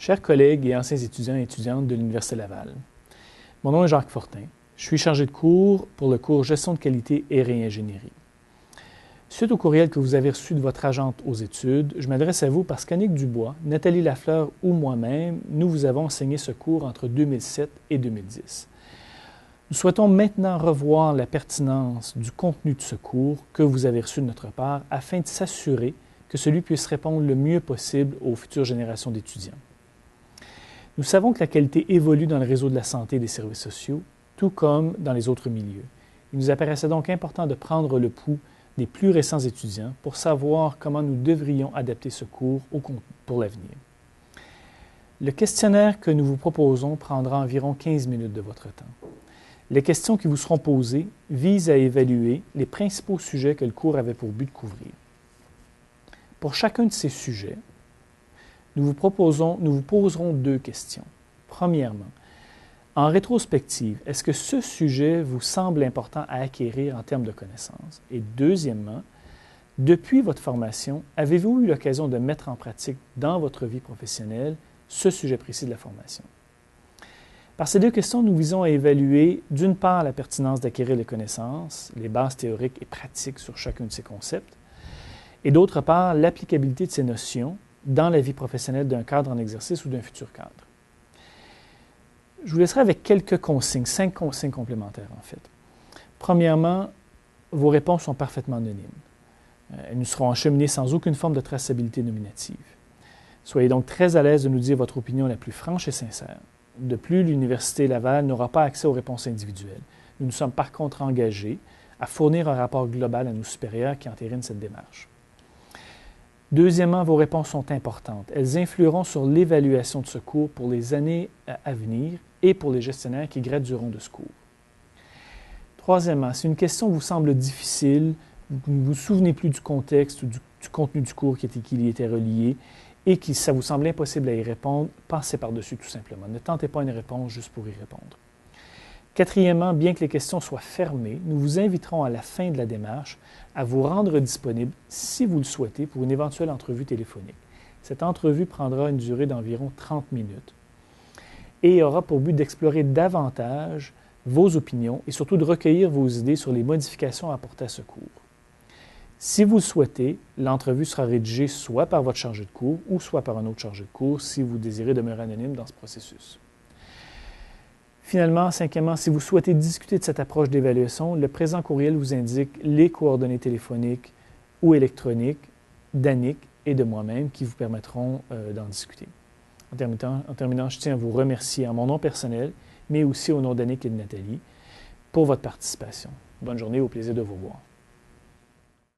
Chers collègues et anciens étudiants et étudiantes de l'Université Laval, mon nom est Jacques Fortin. Je suis chargé de cours pour le cours Gestion de qualité et réingénierie. Suite au courriel que vous avez reçu de votre agente aux études, je m'adresse à vous parce qu'Annick Dubois, Nathalie Lafleur ou moi-même, nous vous avons enseigné ce cours entre 2007 et 2010. Nous souhaitons maintenant revoir la pertinence du contenu de ce cours que vous avez reçu de notre part afin de s'assurer que celui puisse répondre le mieux possible aux futures générations d'étudiants. Nous savons que la qualité évolue dans le réseau de la santé et des services sociaux, tout comme dans les autres milieux. Il nous apparaissait donc important de prendre le pouls des plus récents étudiants pour savoir comment nous devrions adapter ce cours pour l'avenir. Le questionnaire que nous vous proposons prendra environ 15 minutes de votre temps. Les questions qui vous seront posées visent à évaluer les principaux sujets que le cours avait pour but de couvrir. Pour chacun de ces sujets, nous vous poserons deux questions. Premièrement, en rétrospective, est-ce que ce sujet vous semble important à acquérir en termes de connaissances? Et deuxièmement, depuis votre formation, avez-vous eu l'occasion de mettre en pratique dans votre vie professionnelle ce sujet précis de la formation? Par ces deux questions, nous visons à évaluer d'une part la pertinence d'acquérir les connaissances, les bases théoriques et pratiques sur chacun de ces concepts, et d'autre part l'applicabilité de ces notions dans la vie professionnelle d'un cadre en exercice ou d'un futur cadre. Je vous laisserai avec quelques consignes, 5 consignes complémentaires en fait. Premièrement, vos réponses sont parfaitement anonymes. Elles nous seront acheminées sans aucune forme de traçabilité nominative. Soyez donc très à l'aise de nous dire votre opinion la plus franche et sincère. De plus, l'Université Laval n'aura pas accès aux réponses individuelles. Nous nous sommes par contre engagés à fournir un rapport global à nos supérieurs qui entérinent cette démarche. Deuxièmement, vos réponses sont importantes. Elles influeront sur l'évaluation de ce cours pour les années à venir et pour les gestionnaires qui gradueront de ce cours. Troisièmement, si une question vous semble difficile, vous ne vous souvenez plus du contexte ou du contenu du cours qui y était relié et que ça vous semble impossible à y répondre, passez par-dessus tout simplement. Ne tentez pas une réponse juste pour y répondre. Quatrièmement, bien que les questions soient fermées, nous vous inviterons à la fin de la démarche à vous rendre disponible, si vous le souhaitez, pour une éventuelle entrevue téléphonique. Cette entrevue prendra une durée d'environ 30 minutes et aura pour but d'explorer davantage vos opinions et surtout de recueillir vos idées sur les modifications apportées à ce cours. Si vous le souhaitez, l'entrevue sera rédigée soit par votre chargé de cours ou soit par un autre chargé de cours si vous désirez demeurer anonyme dans ce processus. Finalement, cinquièmement, si vous souhaitez discuter de cette approche d'évaluation, le présent courriel vous indique les coordonnées téléphoniques ou électroniques d'Annick et de moi-même qui vous permettront d'en discuter. En terminant, je tiens à vous remercier en mon nom personnel, mais aussi au nom d'Annick et de Nathalie, pour votre participation. Bonne journée, au plaisir de vous voir.